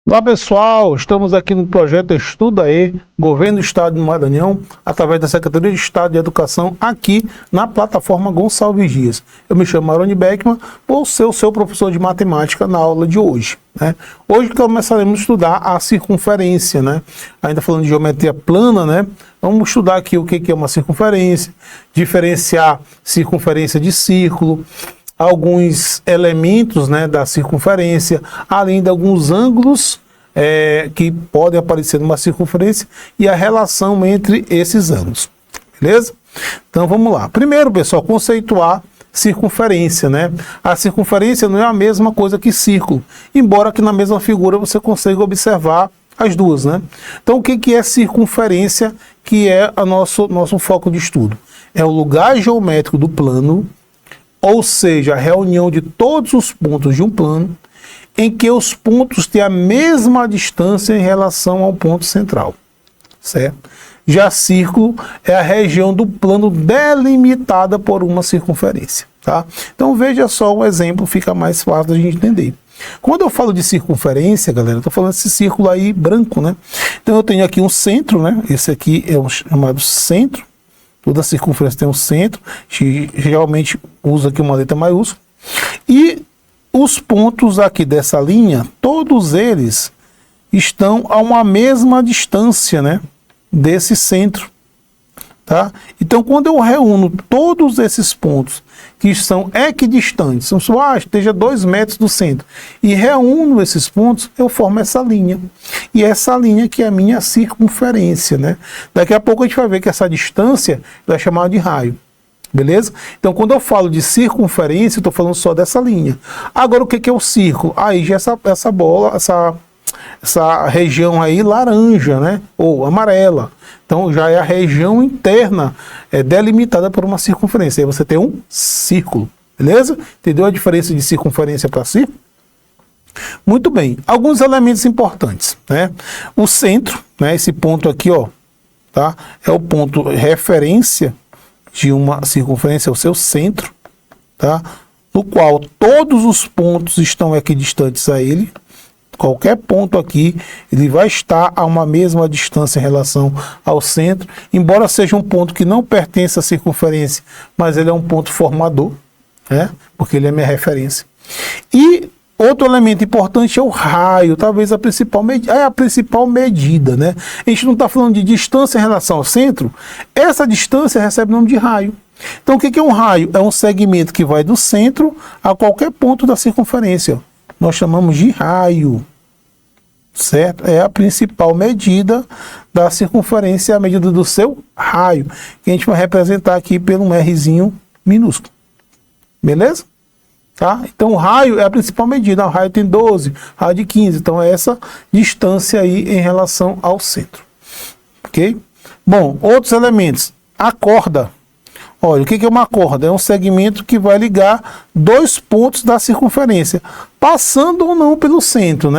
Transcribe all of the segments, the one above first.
Olá pessoal, estamos aqui no projeto Estuda Aí, Governo do Estado do Maranhão, através da Secretaria de Estado de Educação, aqui na plataforma Gonçalves Dias. Eu me chamo Maroni Beckman, vou ser o seu professor de matemática na aula de hoje. Hoje começaremos a estudar a circunferência, ainda falando de geometria plana, vamos estudar aqui o que é uma circunferência, diferenciar circunferência de círculo, alguns elementos da circunferência, além de alguns ângulos que podem aparecer numa circunferência e a relação entre esses ângulos, beleza? Então vamos lá. Primeiro, pessoal, conceituar circunferência, A circunferência não é a mesma coisa que círculo, embora que na mesma figura você consiga observar as duas, Então o que é circunferência, que é o nosso foco de estudo? É o lugar geométrico do plano, ou seja, a reunião de todos os pontos de um plano, em que os pontos têm a mesma distância em relação ao ponto central, certo? Já círculo é a região do plano delimitada por uma circunferência, tá? Então veja só o exemplo, fica mais fácil da gente entender. Quando eu falo de circunferência, galera, eu estou falando desse círculo aí branco, Então eu tenho aqui um centro, Esse aqui é o chamado centro. Toda circunferência tem um centro, geralmente usa aqui uma letra maiúscula. E os pontos aqui dessa linha, todos eles estão a uma mesma distância, desse centro, tá? Então, quando eu reúno todos esses pontos que são equidistantes, esteja 2 metros do centro, e reúno esses pontos, eu formo essa linha. E essa linha que é a minha circunferência, Daqui a pouco a gente vai ver que essa distância é chamada de raio, beleza? Então, quando eu falo de circunferência, eu estou falando só dessa linha. Agora, o que é o círculo? Aí já essa bola, essa região aí laranja, ou amarela. Então já é a região interna delimitada por uma circunferência. Aí você tem um círculo, beleza? Entendeu a diferença de circunferência para círculo? Muito bem. Alguns elementos importantes, O centro, esse ponto aqui, ó, tá? É o ponto referência de uma circunferência, é o seu centro, tá? No qual todos os pontos estão equidistantes a ele. Qualquer ponto aqui, ele vai estar a uma mesma distância em relação ao centro, embora seja um ponto que não pertence à circunferência, mas ele é um ponto formador, porque ele é minha referência. E outro elemento importante é o raio, talvez a principal medida, A gente não está falando de distância em relação ao centro, essa distância recebe o nome de raio. Então o que é um raio? É um segmento que vai do centro a qualquer ponto da circunferência. Nós chamamos de raio, certo? É a principal medida da circunferência, a medida do seu raio, que a gente vai representar aqui pelo um Rzinho minúsculo, beleza? Tá? Então o raio é a principal medida, o raio tem 12, raio de 15, então é essa distância aí em relação ao centro, ok? Bom, outros elementos, a corda. Olha, o que é uma corda? É um segmento que vai ligar 2 pontos da circunferência, passando ou não pelo centro,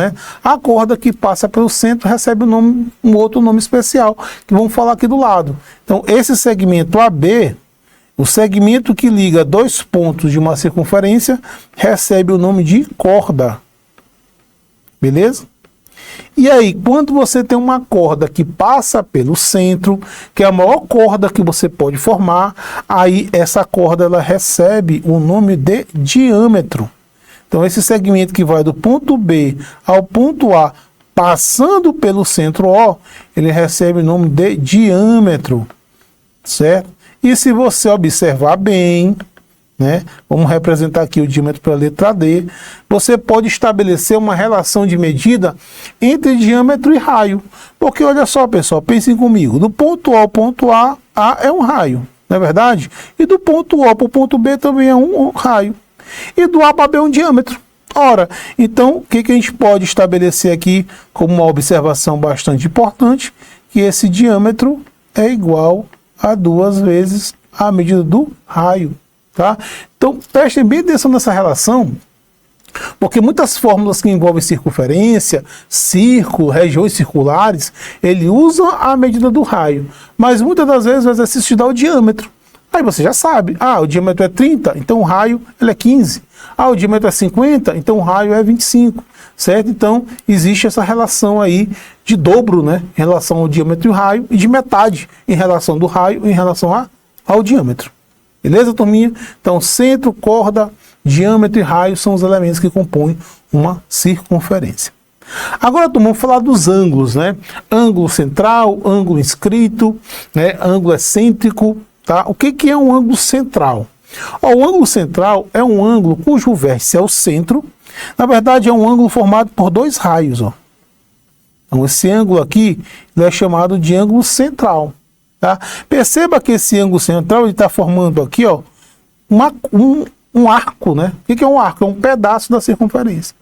A corda que passa pelo centro recebe um outro nome especial, que vamos falar aqui do lado. Então, esse segmento AB, o segmento que liga 2 pontos de uma circunferência, recebe o nome de corda, beleza? E aí, quando você tem uma corda que passa pelo centro, que é a maior corda que você pode formar, aí essa corda ela recebe o nome de diâmetro. Então, esse segmento que vai do ponto B ao ponto A, passando pelo centro O, ele recebe o nome de diâmetro, certo? E se você observar bem, vamos representar aqui o diâmetro para a letra D, você pode estabelecer uma relação de medida entre diâmetro e raio. Porque olha só, pessoal, pensem comigo, do ponto O ao ponto A é um raio, não é verdade? E do ponto O para o ponto B também é um raio. E do A para B é um diâmetro. Ora, então o que a gente pode estabelecer aqui como uma observação bastante importante? Que esse diâmetro é igual a 2 vezes a medida do raio. Tá? Então, prestem bem atenção nessa relação, porque muitas fórmulas que envolvem circunferência, círculo, regiões circulares, ele usa a medida do raio, mas muitas das vezes o exercício te dá o diâmetro. Aí você já sabe, o diâmetro é 30, então o raio ele é 15. O diâmetro é 50, então o raio é 25. certo? Então, existe essa relação aí de dobro, né, em relação ao diâmetro e raio, e de metade em relação do raio em relação ao diâmetro. Beleza, turminha? Então, centro, corda, diâmetro e raio são os elementos que compõem uma circunferência. Agora, turma, vamos falar dos ângulos, né? Ângulo central, ângulo inscrito, né? Ângulo excêntrico, tá? O que é um ângulo central? Ó, o ângulo central é um ângulo cujo vértice é o centro. Na verdade, é um ângulo formado por dois raios, ó. Então, esse ângulo aqui ele é chamado de ângulo central, tá? Perceba que esse ângulo central está formando aqui, ó, um arco, né? O que é um arco? É um pedaço da circunferência,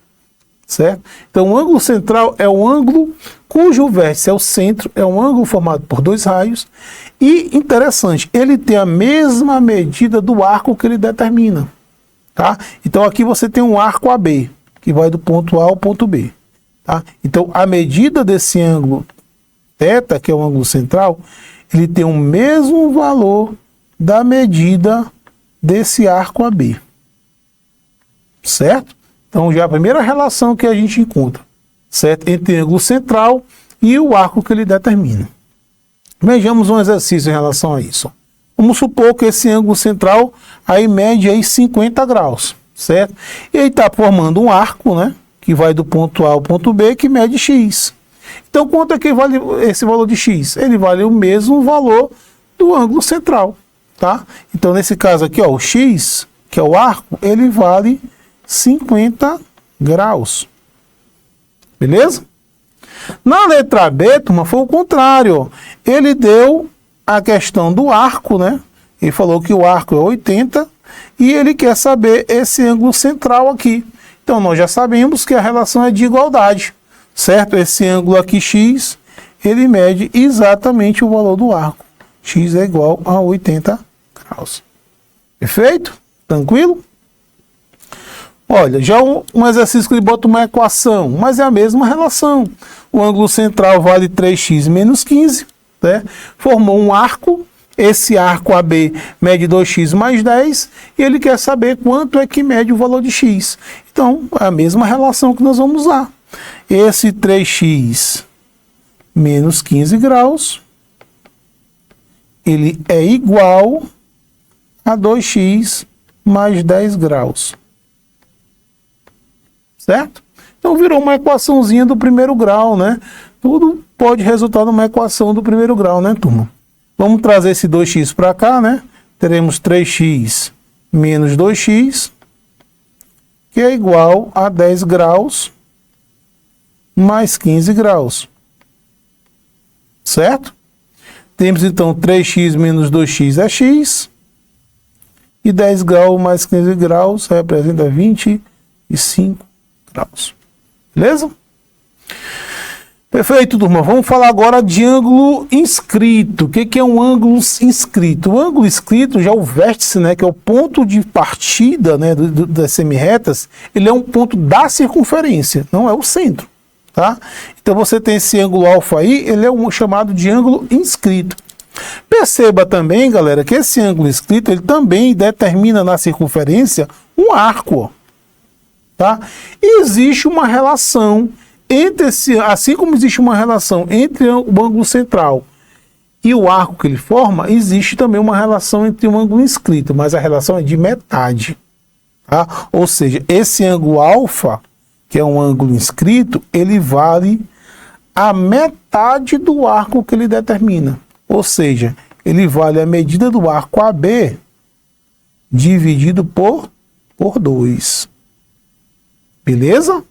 certo? Então, o ângulo central é o ângulo cujo vértice é o centro, é um ângulo formado por dois raios e, interessante, ele tem a mesma medida do arco que ele determina, tá? Então, aqui você tem um arco AB, que vai do ponto A ao ponto B, tá? Então, a medida desse ângulo θ, que é o ângulo central, ele tem o mesmo valor da medida desse arco AB, certo? Então, já é a primeira relação que a gente encontra, certo? Entre o ângulo central e o arco que ele determina. Vejamos um exercício em relação a isso. Vamos supor que esse ângulo central aí mede aí 50 graus, certo? E aí está formando um arco, né? Que vai do ponto A ao ponto B, que mede x. Então, quanto é que vale esse valor de x? Ele vale o mesmo valor do ângulo central, tá? Então, nesse caso aqui, ó, o x, que é o arco, ele vale 50 graus. Beleza? Na letra B, turma, foi o contrário. Ele deu a questão do arco, né? Ele falou que o arco é 80 e ele quer saber esse ângulo central aqui. Então, nós já sabemos que a relação é de igualdade, certo? Esse ângulo aqui, x, ele mede exatamente o valor do arco. X é igual a 80 graus. Perfeito? Tranquilo? Olha, já um exercício que ele bota uma equação, mas é a mesma relação. O ângulo central vale 3x menos 15, né? Formou um arco, esse arco AB mede 2x mais 10, e ele quer saber quanto é que mede o valor de x. Então, é a mesma relação que nós vamos usar. Esse 3x menos 15 graus, ele é igual a 2x mais 10 graus. Certo? Então virou uma equaçãozinha do primeiro grau, né? Tudo pode resultar numa equação do primeiro grau, né, turma? Vamos trazer esse 2x para cá, né? Teremos 3x menos 2x, que é igual a 10 graus mais 15 graus. Certo? Temos então 3x menos 2x é x, e 10 graus mais 15 graus representa 25 graus. Beleza? Perfeito, turma. Vamos falar agora de ângulo inscrito. O que é um ângulo inscrito? O ângulo inscrito, já o vértice, né, que é o ponto de partida, né, das semirretas, ele é um ponto da circunferência, não é o centro, tá? Então você tem esse ângulo alfa aí, ele é chamado de ângulo inscrito. Perceba também, galera, que esse ângulo inscrito, ele também determina na circunferência um arco, ó. Tá? E existe uma relação entre assim como existe uma relação entre o ângulo central e o arco que ele forma, existe também uma relação entre o ângulo inscrito, mas a relação é de metade, tá? Ou seja, esse ângulo alfa, que é um ângulo inscrito, ele vale a metade do arco que ele determina. Ou seja, ele vale a medida do arco AB dividido por 2. Beleza?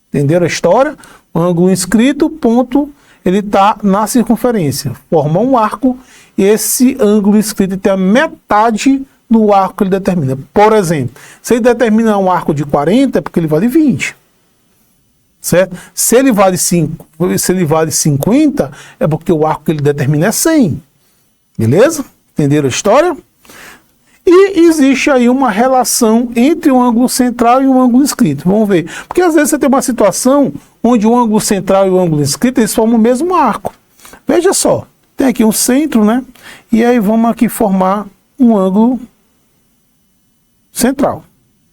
Entenderam a história? O ângulo inscrito, ponto, ele está na circunferência. Forma um arco e esse ângulo inscrito tem a metade do arco que ele determina. Por exemplo, se ele determinar um arco de 40, é porque ele vale 20. Certo? Se ele vale 50, é porque o arco que ele determina é 100. Beleza? Entenderam a história? E existe aí uma relação entre o ângulo central e o ângulo inscrito. Vamos ver. Porque às vezes você tem uma situação onde o ângulo central e o ângulo inscrito, eles formam o mesmo arco. Veja só. Tem aqui um centro, né? E aí vamos aqui formar um ângulo central.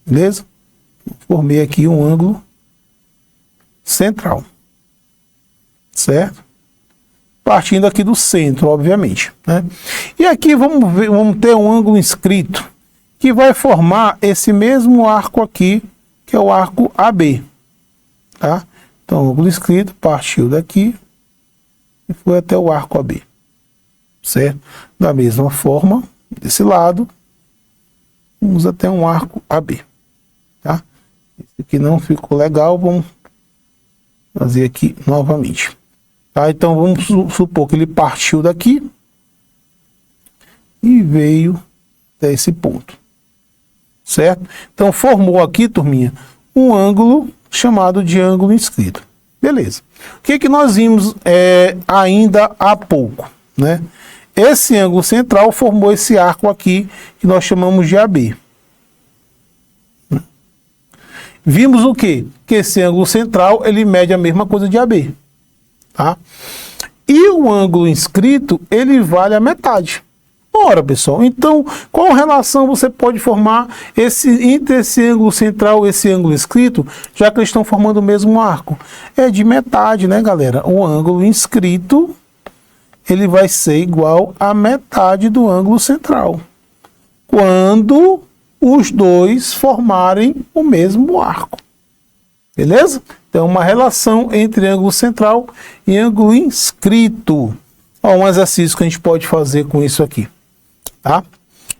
Beleza? Formei aqui um ângulo central. Certo? Partindo aqui do centro, obviamente, né? E aqui vamos ter um ângulo inscrito que vai formar esse mesmo arco aqui, que é o arco AB, tá? Então, o ângulo inscrito partiu daqui e foi até o arco AB, certo? Da mesma forma, desse lado, vamos até um arco AB, tá? Esse aqui não ficou legal, vamos fazer aqui novamente. Tá, então vamos supor que ele partiu daqui e veio até esse ponto, certo? Então formou aqui, turminha, um ângulo chamado de ângulo inscrito. Beleza. O que nós vimos ainda há pouco, né? Esse ângulo central formou esse arco aqui que nós chamamos de AB. Vimos o quê? Que esse ângulo central ele mede a mesma coisa de AB. Tá? E o ângulo inscrito, ele vale a metade. Ora, pessoal, então, qual relação você pode formar entre esse ângulo central e esse ângulo inscrito, já que eles estão formando o mesmo arco? É de metade, né, galera? O ângulo inscrito, ele vai ser igual a metade do ângulo central, quando os dois formarem o mesmo arco. Beleza? Então, uma relação entre ângulo central e ângulo inscrito. Ó, um exercício que a gente pode fazer com isso aqui. Tá?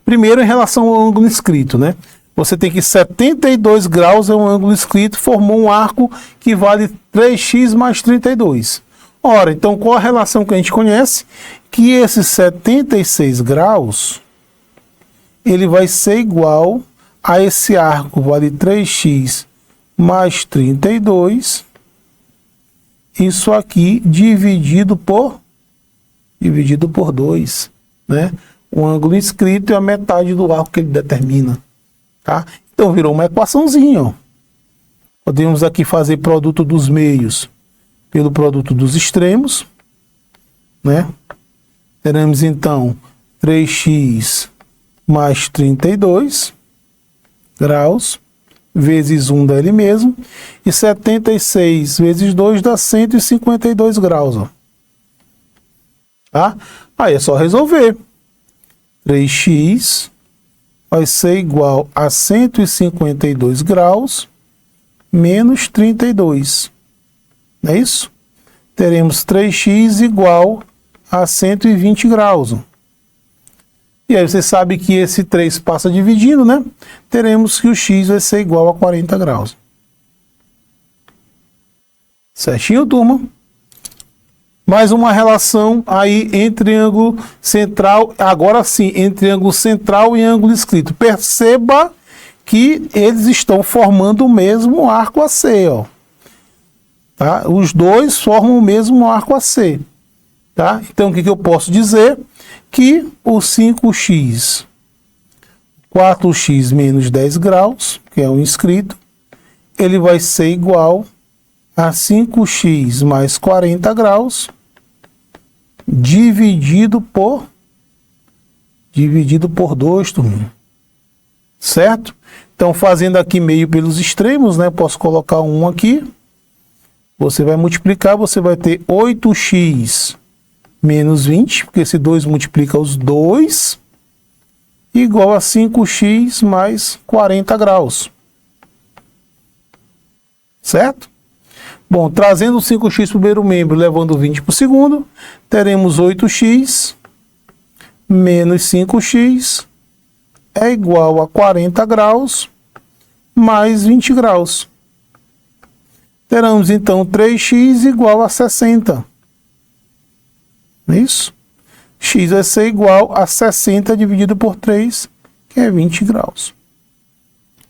Primeiro, em relação ao ângulo inscrito, né? Você tem que 72 graus é um ângulo inscrito, formou um arco que vale 3x mais 32. Ora, então, qual a relação que a gente conhece? Que esses 76 graus, ele vai ser igual a esse arco, vale 3x mais 32, isso aqui dividido por 2, né? O ângulo inscrito é a metade do arco que ele determina, tá? Então virou uma equaçãozinha, ó. Podemos aqui fazer produto dos meios pelo produto dos extremos, né? Teremos então 3x mais 32 graus vezes 1 dele mesmo, e 76 vezes 2 dá 152 graus, ó. Tá? Aí é só resolver. 3x vai ser igual a 152 graus menos 32. Não é isso? Teremos 3x igual a 120 graus. E aí você sabe que esse 3 passa dividindo, né? Teremos que o x vai ser igual a 40 graus. Certinho, turma? Mais uma relação aí entre ângulo central, agora sim, entre ângulo central e ângulo inscrito. Perceba que eles estão formando o mesmo arco AC, ó. Tá? Os dois formam o mesmo arco AC. Tá? Então, o que eu posso dizer? Que o 5x, 4x menos 10 graus, que é o inscrito, ele vai ser igual a 5x mais 40 graus, dividido por 2, turminha. Certo? Então, fazendo aqui meio pelos extremos, né? Posso colocar 1 aqui. Você vai multiplicar, você vai ter 8x menos 20, porque esse 2 multiplica os 2, igual a 5x mais 40 graus. Certo? Bom, trazendo o 5x para o primeiro membro, levando 20 para o segundo, teremos 8x menos 5x é igual a 40 graus mais 20 graus. Teremos, então, 3x igual a 60. Não é isso? X vai ser igual a 60 dividido por 3, que é 20 graus.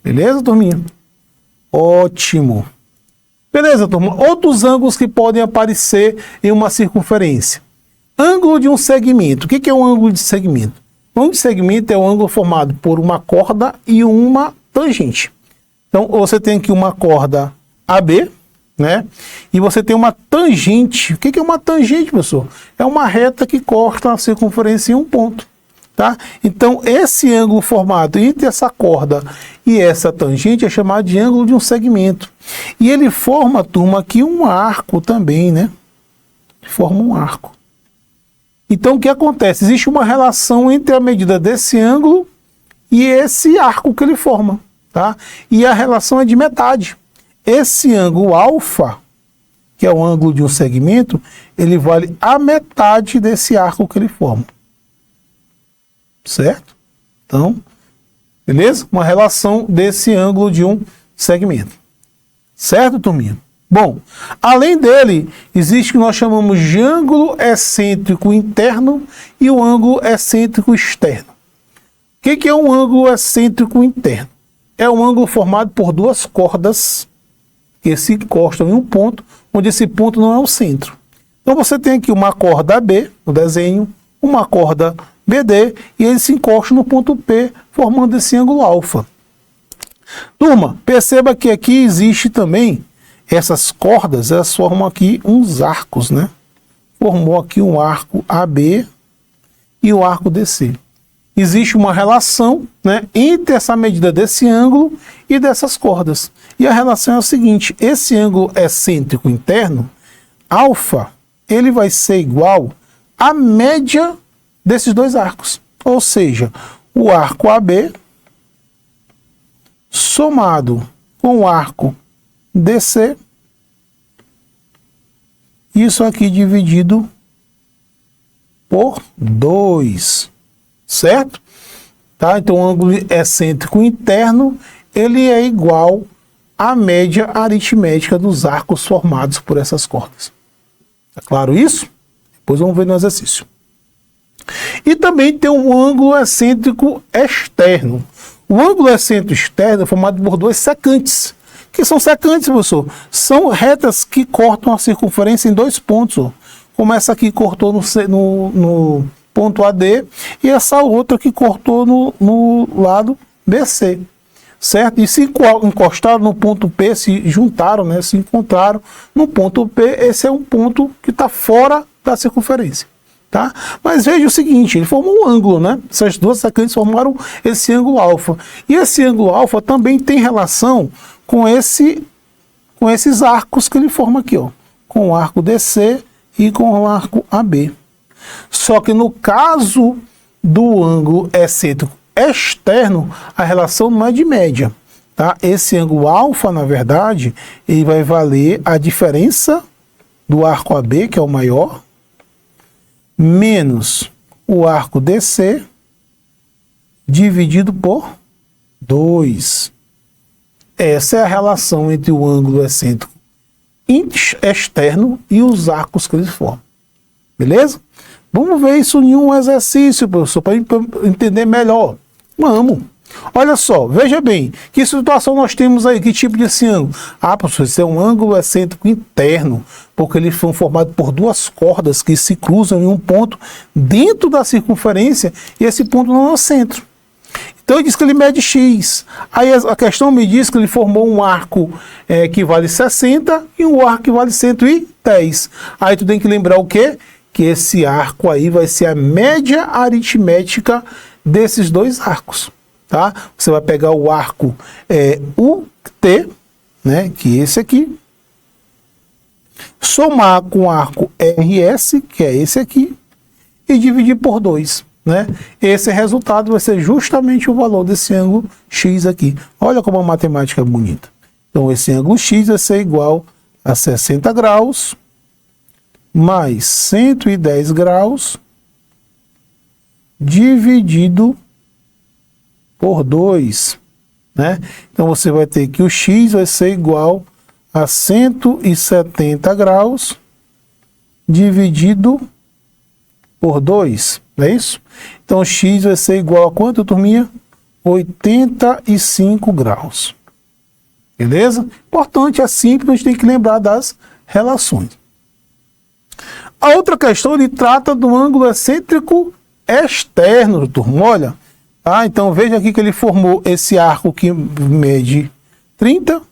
Beleza, turminha? Ótimo. Beleza, turma? Outros ângulos que podem aparecer em uma circunferência. Ângulo de um segmento. O que é um ângulo de segmento? Um ângulo de segmento é um ângulo formado por uma corda e uma tangente. Então, você tem aqui uma corda AB, né? E você tem uma tangente. O que é uma tangente, pessoal? É uma reta que corta a circunferência em um ponto. Tá? Então, esse ângulo formado entre essa corda e essa tangente é chamado de ângulo de um segmento. E ele forma, turma, aqui um arco também, né? Forma um arco. Então, o que acontece? Existe uma relação entre a medida desse ângulo e esse arco que ele forma, tá? E a relação é de metade. Esse ângulo alfa, que é o ângulo de um segmento, ele vale a metade desse arco que ele forma. Certo? Então, beleza? Uma relação desse ângulo de um segmento. Certo, turminha? Bom, além dele, existe o que nós chamamos de ângulo excêntrico interno e o ângulo excêntrico externo. O que é um ângulo excêntrico interno? É um ângulo formado por duas cordas que se encostam em um ponto, onde esse ponto não é o centro. Então você tem aqui uma corda AB, no desenho, uma corda BD, e eles se encostam no ponto P, formando esse ângulo alfa. Turma, perceba que aqui existe também, essas cordas, elas formam aqui uns arcos, né? Formou aqui um arco AB e o arco DC. Existe uma relação, né, entre essa medida desse ângulo e dessas cordas. E a relação é o seguinte, esse ângulo excêntrico interno, alfa, ele vai ser igual à média desses dois arcos. Ou seja, o arco AB somado com o arco DC, isso aqui dividido por 2, certo? Tá? Então, o ângulo excêntrico interno, ele é igual à média aritmética dos arcos formados por essas cordas. Tá claro isso? Depois vamos ver no exercício. E também tem um ângulo excêntrico externo. O ângulo excêntrico externo é formado por dois secantes. O que são secantes, professor? São retas que cortam a circunferência em dois pontos. Ó. Como essa aqui cortou no ponto AD e essa outra que cortou no lado BC. Certo? E se encostaram no ponto P, se juntaram, né? Se encontraram no ponto P, esse é um ponto que está fora da circunferência. Tá? Mas veja o seguinte, ele formou um ângulo, né? Essas duas secantes formaram esse ângulo alfa. E esse ângulo alfa também tem relação com esses arcos que ele forma aqui, ó, com o arco DC e com o arco AB. Só que no caso do ângulo excêntrico externo, a relação não é de média, tá? Esse ângulo alfa, na verdade, ele vai valer a diferença do arco AB, que é o maior, menos o arco DC dividido por 2. Essa é a relação entre o ângulo excêntrico externo e os arcos que eles formam. Beleza? Vamos ver isso em um exercício, professor, para entender melhor. Vamos. Olha só, veja bem, que situação nós temos aí, que tipo de esse ângulo? Ah, professor, esse é um ângulo excêntrico interno, porque eles são formados por duas cordas que se cruzam em um ponto dentro da circunferência e esse ponto não é o centro. Então ele diz que ele mede x. Aí a questão me diz que ele formou um arco que vale 60 e um arco que vale 110. Aí tu tem que lembrar o quê? Que esse arco aí vai ser a média aritmética desses dois arcos. Tá? Você vai pegar o arco UT, né, que é esse aqui, somar com o arco RS, que é esse aqui, e dividir por 2. Né? Esse resultado vai ser justamente o valor desse ângulo X aqui. Olha como a matemática é bonita. Então, esse ângulo X vai ser igual a 60 graus mais 110 graus dividido por 2. Né? Então, você vai ter que o X vai ser igual a 170 graus dividido por 2. Não é isso? Então, x vai ser igual a quanto, turminha? 85 graus. Beleza? Importante, é simples, a gente tem que lembrar das relações. A outra questão, ele trata do ângulo excêntrico externo, turma. Olha, tá? Então, veja aqui que ele formou esse arco que mede 30,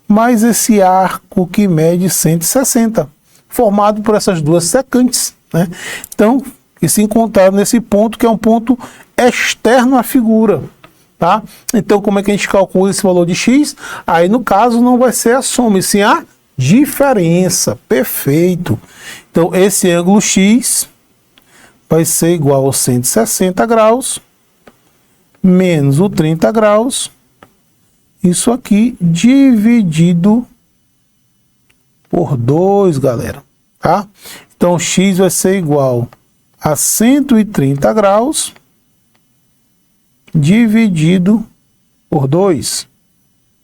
mais esse arco que mede 160, formado por essas duas secantes. Né? Então, que se encontraram nesse ponto, que é um ponto externo à figura. Tá? Então, como é que a gente calcula esse valor de x? Aí, no caso, não vai ser a soma, e sim a diferença. Perfeito. Então, esse ângulo x vai ser igual a 160 graus menos o 30 graus. Isso aqui dividido por 2, galera. Tá? Então, x vai ser igual a 130 graus dividido por 2.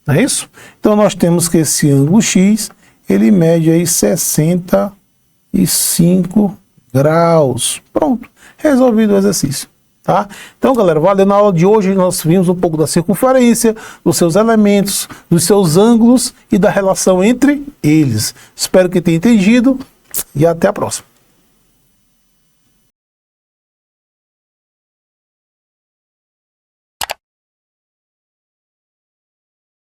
Não é isso? Então, nós temos que esse ângulo x, ele mede aí 65 graus. Pronto. Resolvido o exercício. Tá? Então, galera, valeu. Na aula de hoje nós vimos um pouco da circunferência, dos seus elementos, dos seus ângulos e da relação entre eles. Espero que tenha entendido e até a próxima.